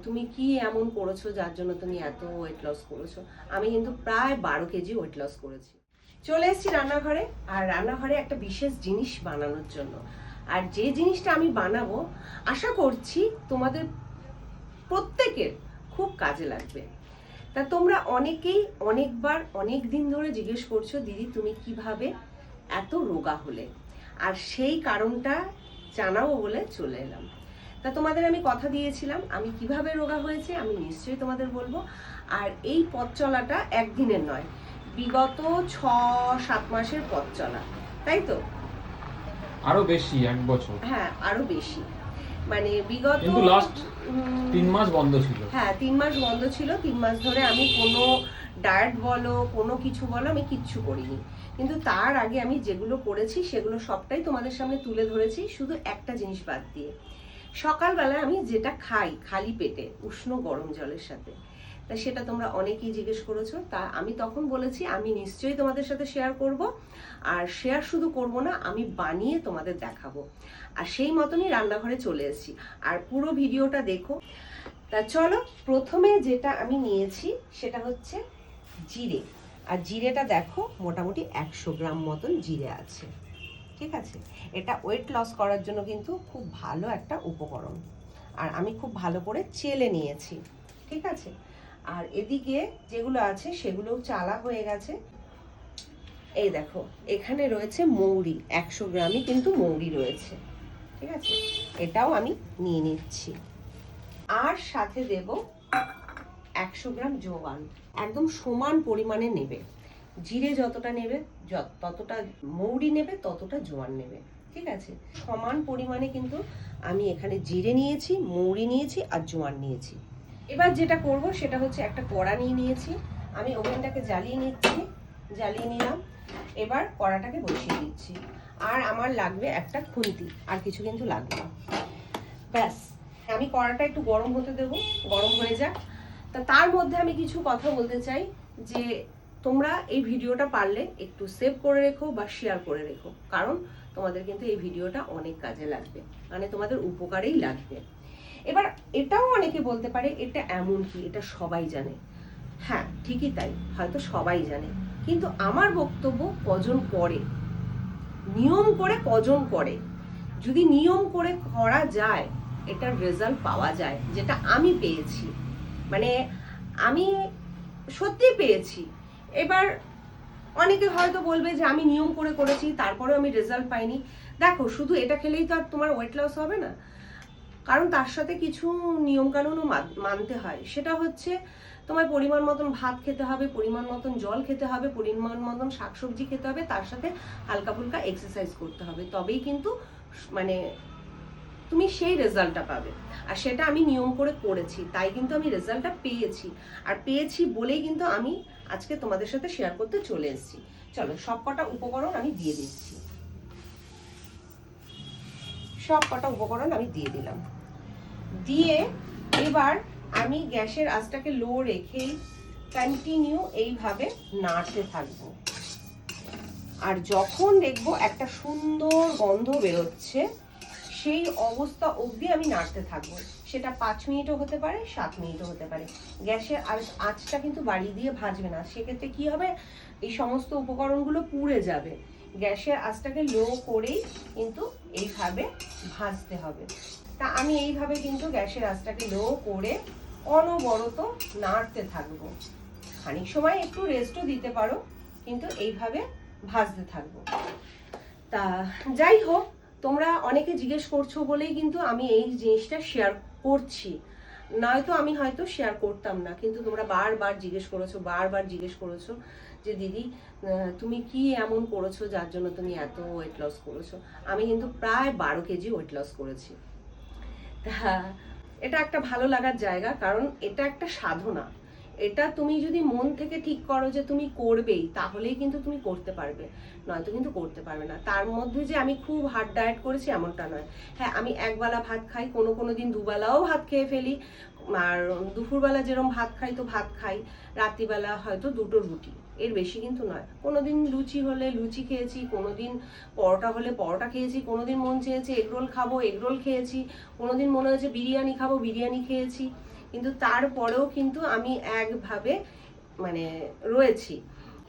তুমি কি এমন করেছো যার জন্য তুমি এত ওয়েট লস করেছো? আমি কিন্তু প্রায় 12 কেজি ওয়েট লস করেছি। চলে এসেছি রান্নাঘরে, আর রান্নাঘরে একটা বিশেষ জিনিস বানানোর জন্য। আর যে জিনিসটা আমি বানাবো আশা করছি তোমাদের প্রত্যেকের খুব কাজে লাগবে। তা তোমরা অনেকেই অনেকবার অনেক দিন ধরে জিজ্ঞেস করছো, দিদি তুমি কিভাবে এত রোগা হলে? আর সেই কারণটা জানাবো বলে চলে এলাম। তা তোমাদের আমি কথা দিয়েছিলাম আমি কিভাবে রোগা হয়েছে আমি নিশ্চয়ই তোমাদের বলবো। আর এই পথ চলাটা একদিনের নয়, বিগত 6-7 মাসের পথ চলা, তাই তো? আরো বেশি, 1 বছর। হ্যাঁ, আরো বেশি। মানে বিগত কিন্তু লাস্ট 3 মাস বন্ধ ছিল। হ্যাঁ, 3 মাস বন্ধ ছিল। 3 মাস ধরে আমি কোনো ডায়েট বলো কোনো কিছু বলো আমি কিচ্ছু করিনি। কিন্তু তার আগে আমি যেগুলো করেছি সেগুলো সবটাই তোমাদের সামনে তুলে ধরেছি, শুধু একটা জিনিস বাদ দিয়ে। সকালবেলায় আমি যেটা খাই খালি পেটে উষ্ণ গরম জলের সাথে, তা সেটা তোমরা অনেকেই জিজ্ঞেস করেছো। তা আমি তখন বলেছি আমি নিশ্চয়ই তোমাদের সাথে শেয়ার করব। আর শেয়ার শুধু করব না, আমি বানিয়ে তোমাদের দেখাবো। আর সেই মতনই রান্নাঘরে চলে এসেছি, আর পুরো ভিডিওটা দেখো। তা চলো, প্রথমে যেটা আমি নিয়েছি সেটা হচ্ছে জিরে। আর জিরেটা দেখো মোটামুটি 100 গ্রাম মতন জিরে আছে, ঠিক আছে? এটা ওয়েট লস করার জন্য কিন্তু খুব ভালো একটা উপকরণ। আর আমি খুব ভালো করে চেলে নিয়েছি, ঠিক আছে? আর এদিকে যেগুলো আছে সেগুলোও চালা হয়ে গেছে। এই দেখো এখানে রয়েছে মৌরি, 100 গ্রামই কিন্তু মৌরি রয়েছে, ঠিক আছে? এটাও আমি নিয়ে নিচ্ছি। আর সাথে দেব 100 গ্রাম জোয়ান। একদম সমান পরিমাণে নেবে, জিরে যতটা নেবে ততটা মৌরি নেবে, ততটা জোয়ান নেবে, ঠিক আছে? সমান পরিমাণে কিন্তু আমি এখানে জিরে নিয়েছি, মৌরি নিয়েছি আর জোয়ান নিয়েছি। এবার যেটা করব সেটা হচ্ছে একটা কড়া নিয়ে নিয়েছি, আমি ওভেনটাকে জ্বালিয়ে নিচ্ছি। জ্বালিয়ে নিলাম, এবার কড়াটাকে বসিয়ে দিচ্ছি। আর আমার লাগবে একটা খুন্তি, আর কিছু কিন্তু লাগবে না। ব্যাস, আমি কড়াটা একটু গরম হতে দেবো, গরম হয়ে যাক। তা তার মধ্যে আমি কিছু কথা বলতে চাই যে তোমরা এই ভিডিওটা পারলে একটু সেভ করে রেখো বা শেয়ার করে রেখো, কারণ তোমাদের কিন্তু এই ভিডিওটা অনেক কাজে লাগবে, মানে তোমাদের উপকারেই লাগবে। এবার এটাও অনেকে বলতে পারে এটা এমন কি, এটা সবাই জানে। হ্যাঁ ঠিকই তাই, হয়তো সবাই জানে, কিন্তু আমার বক্তব্য কজন করে, নিয়ম করে কজন করে। যদি নিয়ম করে করা যায় এটার রেজাল্ট পাওয়া যায়, যেটা আমি পেয়েছি, মানে আমি সত্যি পেয়েছি। এবার অনেকে হয়তো বলবে যে আমি নিয়ম করে করেছি তারপরেও আমি রেজাল্ট পাইনি। দেখো, শুধু এটা খেলেই তো আর তোমার ওয়েট লস হবে না, কারণ তার সাথে কিছু নিয়ম কানুনও মানতে হয়। সেটা হচ্ছে তোমার পরিমাণ মতন ভাত খেতে হবে, পরিমাণ মতন জল খেতে হবে, পরিমাণ মতন শাকসবজি খেতে হবে, তার সাথে হালকা ফুলকা এক্সারসাইজ করতে হবে, তবেই কিন্তু মানে তুমি সেই রেজাল্টটা পাবে। আর সেটা আমি নিয়ম করে করেছি, তাই কিন্তু আমি রেজাল্টটা পেয়েছি। আর পেয়েছি বলেই কিন্তু আমি আজকে তোমাদের সাথে শেয়ার করতে চলে এসেছি। চলো, সব কটা উপকরণ আমি দিয়ে দিচ্ছি। সব কটা উপকরণ আমি দিয়ে দিলাম। দিয়ে এবার আমি গ্যাসের আঁচটাকে লো রেখেই কন্টিনিউ এইভাবে নাড়তে থাকবো। আর যখন দেখবো একটা সুন্দর গন্ধ বেরোচ্ছে সেই অবস্থা অবধি আমি নাড়তে থাকবো। সেটা 5 মিনিটও হতে পারে, 7 মিনিটও হতে পারে। গ্যাসের আঁচটা কিন্তু বাড়িয়ে দিয়ে ভাজবে না, সেক্ষেত্রে কি হবে, এই সমস্ত উপকরণগুলো পুড়ে যাবে। গ্যাসের আঁচটাকে লো করেই কিন্তু এইভাবে ভাজতে হবে। তা আমি এইভাবে কিন্তু গ্যাসের আঁচটাকে লো করে অনবরত নাড়তে থাকবো। খানিক সময় একটু রেস্টও দিতে পারো, কিন্তু এইভাবে ভাজতে থাকবো। তা যাই হোক, তোমরা অনেকে জিজ্ঞেস করছো বলেই কিন্তু আমি এই জিনিসটা শেয়ার করছি, নয়তো আমি হয়তো শেয়ার করতাম না। কিন্তু তোমরা বারবার জিজ্ঞেস করেছো যে দিদি তুমি কি এমন করেছো যার জন্য তুমি এত ওয়েট লস করেছো? আমি কিন্তু প্রায় 12 কেজি ওয়েট লস করেছি। তা এটা একটা ভালো লাগার জায়গা, কারণ এটা একটা সাধনা। এটা তুমি যদি মন থেকে ঠিক করো যে তুমি করবেই, তাহলেই কিন্তু তুমি করতে পারবে, নয়তো কিন্তু করতে পারবে না। তার মধ্যে যে আমি খুব হার্ড ডায়েট করেছি এমনটা নয়। হ্যাঁ, আমি একবেলা ভাত খাই, কোনো দিন দুবেলাও ভাত খেয়ে ফেলি। আর দুপুরবেলা যেরকম ভাত খাই তো ভাত খাই, রাত্রিবেলা হয়তো 2টো রুটি, এর বেশি কিন্তু নয়। কোনোদিন লুচি হলে লুচি খেয়েছি, কোনোদিন পরোটা হলে পরোটা খেয়েছি, কোনোদিন মন চেয়েছে এগরোল খাবো এগরোল খেয়েছি, কোনোদিন মনে হয়েছে বিরিয়ানি খাবো বিরিয়ানি খেয়েছি। কিন্তু তারপরেও কিন্তু আমি একভাবে মানে রয়েছি।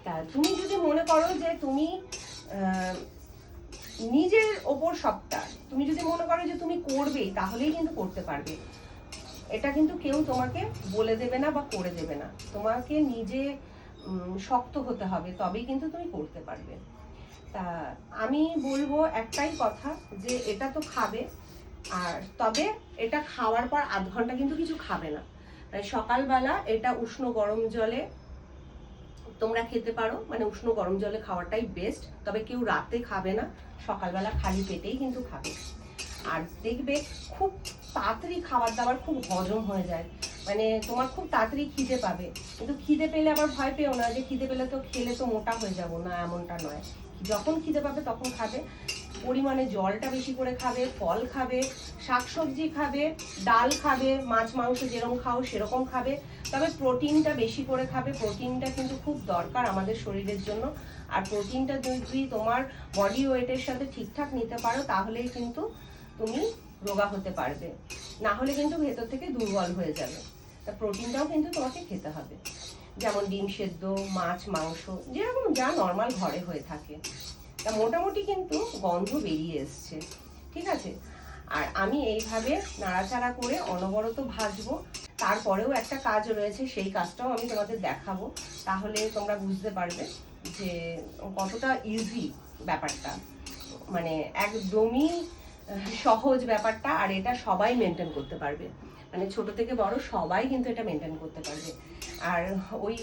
তা তুমি যদি মনে করো যে তুমি নিজের ওপর সবটা, তুমি যদি মনে করো যে তুমি করবেই, তাহলেই কিন্তু করতে পারবে। এটা কিন্তু কেউ তোমাকে বলে দেবে না বা করে দেবে না, তোমাকে নিজে শক্ত হতে হবে, তবেই কিন্তু তুমি করতে পারবে। তা আমি বলবো একটাই কথা, যে এটা তো খাবে, আর তবে এটা খাওয়ার পর আধ ঘন্টা কিন্তু কিছু খাবে না। তাই সকালবেলা এটা উষ্ণ গরম জলে তোমরা খেতে পারো, মানে উষ্ণ গরম জলে খাওয়াটাই বেস্ট। তবে কেউ রাতে খাবে না, সকালবেলা খালি পেটেই কিন্তু খাবে। আর দেখবে খুব তাড়াতাড়ি খাবার দাবার খুব হজম হয়ে যায়, মানে তোমার খুব তাড়াতাড়ি খিদে পাবে। কিন্তু খিদে পেলে আবার ভয় পেও না যে খিদে পেলে তো খেলে তো মোটা হয়ে যাবো, না এমনটা নয়। যখন খিদে পাবে তখন খাবে, পরিমাণে জলটা বেশি করে খাবে, ফল খাবে, শাকসবজি খাবে, ডাল খাবে, মাছ মাংস যেরকম খাও সেরকম খাবে। তবে প্রোটিনটা বেশি করে খাবে, প্রোটিনটা কিন্তু খুব দরকার আমাদের শরীরের জন্য। আর প্রোটিনটা যদি তোমার বডি ওয়েটের সাথে ঠিকঠাক নিতে পারো, তাহলেই কিন্তু তুমি রোগা হতে পারবে, না হলে কিন্তু ভেতর থেকে দুর্বল হয়ে যাবে। তা প্রোটিনটাও কিন্তু তোমাকে খেতে হবে, যেমন ডিম সেদ্ধ, মাছ মাংস, যেরকম যা নর্মাল ঘরে হয়ে থাকে। তা মোটামুটি কিন্তু গন্ধ বেরিয়ে এসছে, ঠিক আছে। আর আমি এইভাবে নাড়াচাড়া করে অনবরত ভাজবো। তারপরেও একটা কাজ রয়েছে, সেই কাজটাও আমি তোমাদের দেখাবো, তাহলে তোমরা বুঝতে পারবে যে কতটা ইজি ব্যাপারটা, মানে একদমই সহজ ব্যাপারটা। আর এটা সবাই মেনটেন করতে পারবে, মানে ছোট থেকে বড় সবাই কিন্তু এটা মেনটেন করতে পারবে। আর ওই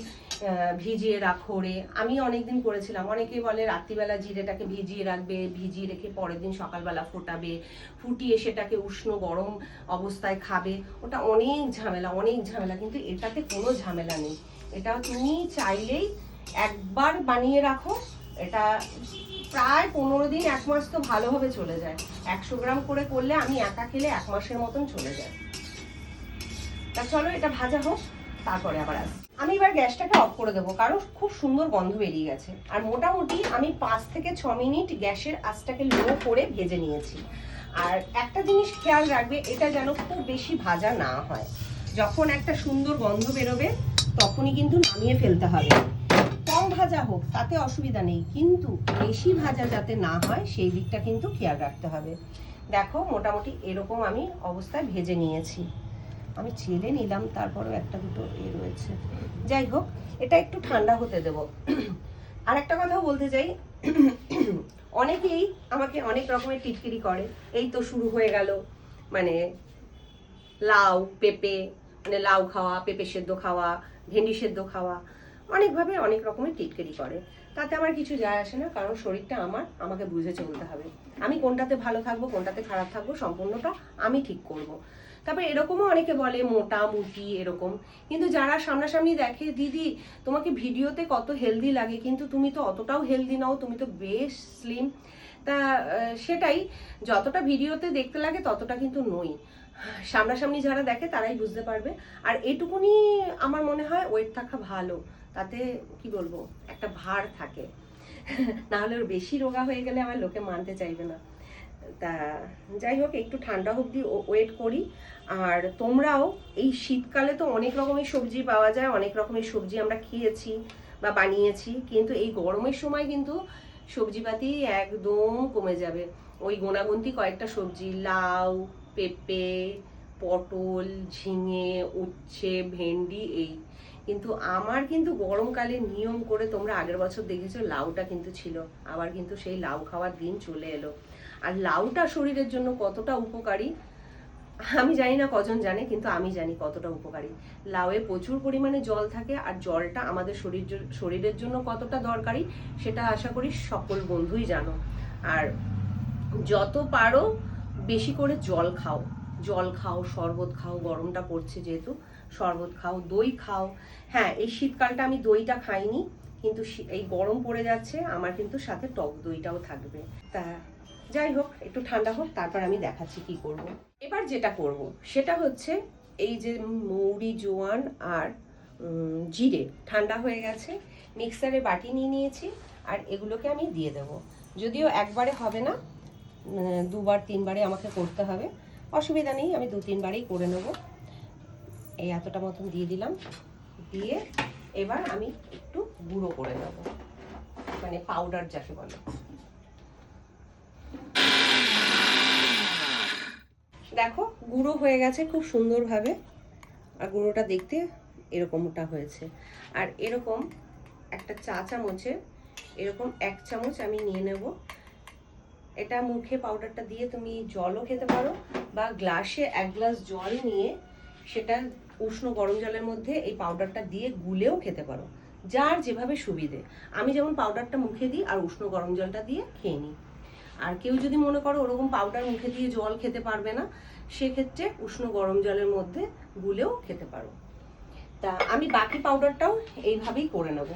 ভিজিয়ে রাখো রে, আমি অনেকদিন করেছিলাম। অনেকেই বলে রাত্রিবেলা জিরেটাকে ভিজিয়ে রাখবে, ভিজিয়ে রেখে পরের দিন সকালবেলা ফোটাবে, ফুটিয়ে সেটাকে উষ্ণ গরম অবস্থায় খাবে। ওটা অনেক ঝামেলা, অনেক ঝামেলা, কিন্তু এটাতে কোনো ঝামেলা নেই। এটা তুমি চাইলেই একবার বানিয়ে রাখো, এটা প্রায় 15 দিন 1 মাস তো ভালোভাবে চলে যায়। 100 গ্রাম করে করলে আমি একা খেলে 1 মাসের মতন চলে যায়। তা চলো এটা ভাজা হোক, তারপরে আবার আসি। আমি এবার গ্যাসটাকে অফ করে দেবো, কারণ খুব সুন্দর গন্ধ বেরিয়ে গেছে। আর মোটামুটি আমি 5 থেকে 6 মিনিট গ্যাসের আঁচটাকে লো করে ভেজে নিয়েছি। আর একটা জিনিস খেয়াল রাখবে, এটা যেন খুব বেশি ভাজা না হয়। যখন একটা সুন্দর গন্ধ বেরোবে তখনই কিন্তু নামিয়ে ফেলতে হবে। কম ভাজা হোক তাতে অসুবিধা নেই, কিন্তু বেশি ভাজা যাতে না হয় সেই দিকটা কিন্তু খেয়াল রাখতে হবে। দেখো মোটামুটি এরকম আমি অবস্থায় ভেজে নিয়েছি। আমি ছেলে নিলাম, তারপরেও একটা দুটো রয়েছে। যাই হোক, এটা একটু ঠান্ডা হতে দেব। আর একটা কথাও বলতে চাই, অনেকেই আমাকে অনেক রকমের টিটকিরি করে। এই তো শুরু হয়ে গেল, মানে লাউ পেঁপে, মানে লাউ খাওয়া, পেঁপে সেদ্ধ খাওয়া, ভেন্ডি সেদ্ধ খাওয়া, অনেকভাবে অনেক রকমের টিটকিরি করে। তাতে আমার কিছু যায় আসে না, কারণ শরীরটা আমাকে বুঝে চলতে হবে। আমি কোনটাতে ভালো থাকবো, কোনটাতে খারাপ থাকবো, সম্পূর্ণটা আমি ঠিক করব। তারপরে এরকমও অনেকে বলে মোটা মুটি এরকম, কিন্তু যারা সামনাসামনি দেখে, দিদি তোমাকে ভিডিওতে কত হেলদি লাগে, কিন্তু তুমি তো অতটাও হেলদি নাও, তুমি তো বেশ স্লিম। তা সেটাই, যতটা ভিডিওতে দেখতে লাগে ততটা কিন্তু নই। সামনাসামনি যারা দেখে তারাই বুঝতে পারবে। আর এটুকুনি আমার মনে হয় ওয়েট থাকা ভালো, তাতে কি বলবো একটা ভার থাকে, না হলে বেশি রোগা হয়ে গেলে আমার লোকে মানতে চাইবে না। তা যাই হোক, একটু ঠান্ডা অবধি ওয়েট করি। আর তোমরাও এই শীতকালে তো অনেক রকমের সবজি পাওয়া যায়, অনেক রকমের সবজি আমরা খেয়েছি বা বানিয়েছি, কিন্তু এই গরমের সময় কিন্তু সবজিপাতি একদম কমে যাবে। ওই গোনাগুনতি কয়েকটা সবজি, লাউ, পেঁপে, পটল, ঝিঙে, উচ্ছে, ভেন্ডি, এই। কিন্তু আমার কিন্তু গরমকালে নিয়ম করে, তোমরা আগের বছর দেখেছো লাউটা কিন্তু ছিল, আবার কিন্তু সেই লাউ খাওয়ার দিন চলে এলো। আর লাউটা শরীরের জন্য কতটা উপকারী আমি জানি না কজন জানে, কিন্তু আমি জানি কতটা উপকারী। লাউয়ে প্রচুর পরিমাণে জল থাকে, আর জলটা আমাদের শরীরের জন্য কতটা দরকারি সেটা আশা করি সকল বন্ধুই জানো। আর যত পারো বেশি করে জল খাও, জল খাও, শরবত খাও, গরমটা পড়ছে যেহেতু শরবত খাও, দই খাও। হ্যাঁ, এই শীতকালটা আমি দইটা খাইনি, কিন্তু এই গরম পড়ে যাচ্ছে, আমার কিন্তু সাথে টক দইটাও থাকবে। তা যাই হোক, একটু ঠান্ডা হোক, তারপর আমি দেখাচ্ছি কি করব। এবার যেটা করব সেটা হচ্ছে, এই যে মৌরি, জোয়ান আর জিরে ঠান্ডা হয়ে গেছে, মিক্সারে বাটি নিয়ে নিয়েছি, আর এগুলোকে আমি দিয়ে দেব। যদিও একবারে হবে না, 2বার 3বারে আমাকে করতে হবে, অসুবিধা নেই, আমি 2-3বারেই করে নেব। এই এতটা মতন দিয়ে দিলাম, দিয়ে এবার আমি একটু গুঁড়ো করে নেব, মানে পাউডার যাকে বলে। দেখো গুঁড়ো হয়ে গেছে খুব সুন্দরভাবে, আর গুঁড়োটা দেখতে এরকমটা হয়েছে। আর এরকম একটা চা চামচে এরকম 1 চামচ আমি নিয়ে নেব। এটা মুখে পাউডারটা দিয়ে তুমি জলও খেতে পারো, বা গ্লাসে 1 গ্লাস জল নিয়ে সেটা উষ্ণ গরম জলের মধ্যে এই পাউডারটা দিয়ে গুলেও খেতে পারো, যার যেভাবে সুবিধে। আমি যেমন পাউডারটা মুখে দিই আর উষ্ণ গরম জলটা দিয়ে খেয়ে নিই। আর কেউ যদি মনে করো ওরকম পাউডার মুখে দিয়ে জল খেতে পারবে না, সেক্ষেত্রে উষ্ণ গরম জলের মধ্যে গুলেও খেতে পারো। তা আমি বাকি পাউডারটাও এইভাবেই করে নেব,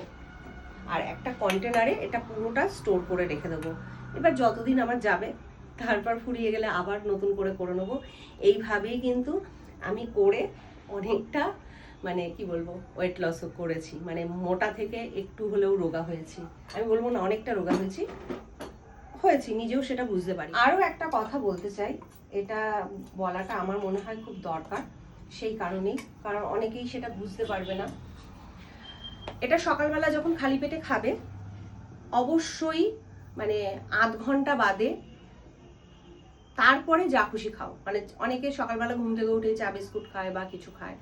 আর একটা কন্টেনারে এটা পুরোটা স্টোর করে রেখে দেবো। এবার যতদিন আমার যাবে, তারপর ফুরিয়ে গেলে আবার নতুন করে নেবো। এইভাবেই কিন্তু আমি করে অনেকটা, মানে কি বলবো, ওয়েট লসও করেছি। মানে মোটা থেকে একটু হলেও রোগা হয়েছি, আমি বলবো না অনেকটা রোগা হয়েছি, নিজেও সেটা বুঝতে পারি। আরও একটা কথা বলতে চাই, এটা বলাটা আমার মনে হয় খুব দরকার, সেই কারণেই, কারণ অনেকেই সেটা বুঝতে পারবে না। এটা সকালবেলা যখন খালি পেটে খাবে, অবশ্যই মানে আধ ঘন্টা বাদে তারপরে যা খুশি খাও। মানে অনেকে সকালবেলা ঘুম থেকে উঠে চা বিস্কুট খায় বা কিছু খায়,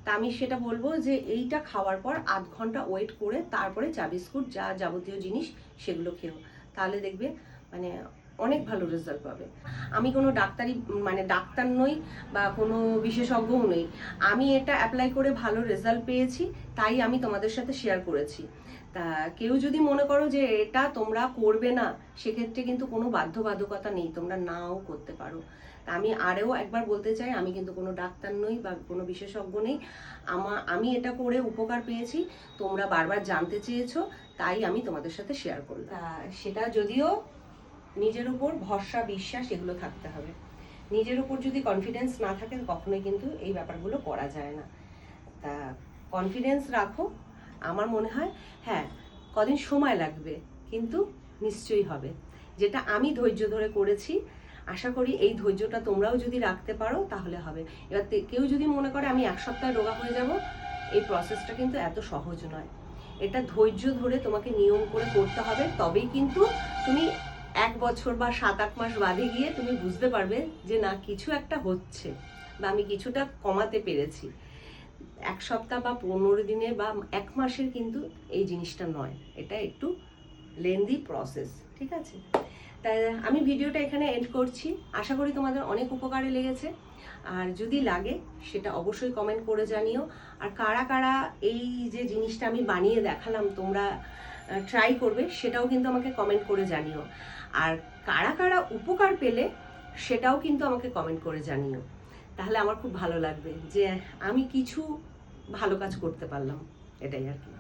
তা আমি সেটা বলবো যে এইটা খাওয়ার পর আধ ঘন্টা ওয়েট করে তারপরে চা বিস্কুট যা যাবতীয় জিনিস সেগুলো খেও, তাহলে দেখবে মানে অনেক ভালো রেজাল্ট পাবে। আমি কোনো ডাক্তার নই বা কোনো বিশেষজ্ঞও নই, আমি এটা অ্যাপ্লাই করে ভালো রেজাল্ট পেয়েছি, তাই আমি তোমাদের সাথে শেয়ার করেছি। তা কেউ যদি মনে করো যে এটা তোমরা করবে না, সেক্ষেত্রে কিন্তু কোনো বাধ্যবাধকতা নেই, তোমরা নাও করতে পারো। তা আমি আরও একবার বলতে চাই, আমি কিন্তু কোনো ডাক্তার নই বা কোনো বিশেষজ্ঞ নেই, আমি এটা করে উপকার পেয়েছি, তোমরা বারবার জানতে চেয়েছো, তাই আমি তোমাদের সাথে শেয়ার করলাম। তা সেটা যদিও নিজের উপর ভরসা বিশ্বাস এগুলো থাকতে হবে। নিজের উপর যদি কনফিডেন্স না থাকে, কখনোই কিন্তু এই ব্যাপারগুলো করা যায় না। তা কনফিডেন্স রাখো, আমার মনে হয় হ্যাঁ কদিন সময় লাগবে, কিন্তু নিশ্চয়ই হবে। যেটা আমি ধৈর্য ধরে করেছি, আশা করি এই ধৈর্যটা তোমরাও যদি রাখতে পারো তাহলে হবে। এবার কেউ যদি মনে করে আমি 1 সপ্তাহে রোগা হয়ে যাব, এই প্রসেসটা কিন্তু এত সহজ নয়। এটা ধৈর্য ধরে তোমাকে নিয়ম করে করতে হবে, তবেই কিন্তু তুমি 1 বছর বা 7-8 মাস বাদে গিয়ে তুমি বুঝতে পারবে যে না কিছু একটা হচ্ছে, বা আমি কিছুটা কমাতে পেরেছি। 1 সপ্তাহ বা 15 দিনে বা 1 মাসের কিন্তু এই জিনিসটা নয়, এটা একটু লেন্দি প্রসেস, ঠিক আছে? তাই আমি ভিডিওটা এখানে এন্ড করছি। আশা করি তোমাদের অনেক উপকারে লেগেছে, আর যদি লাগে সেটা অবশ্যই কমেন্ট করে জানিও। আর কারা কারা এই যে জিনিসটা আমি বানিয়ে দেখালাম তোমরা ট্রাই করবে, সেটাও কিন্তু আমাকে কমেন্ট করে জানিও। আর কারা কারা উপকার পেলে সেটাও কিন্তু আমাকে কমেন্ট করে জানিও, তাহলে আমার খুব ভালো লাগবে যে আমি কিছু ভালো কাজ করতে পারলাম, এটাই আর কি।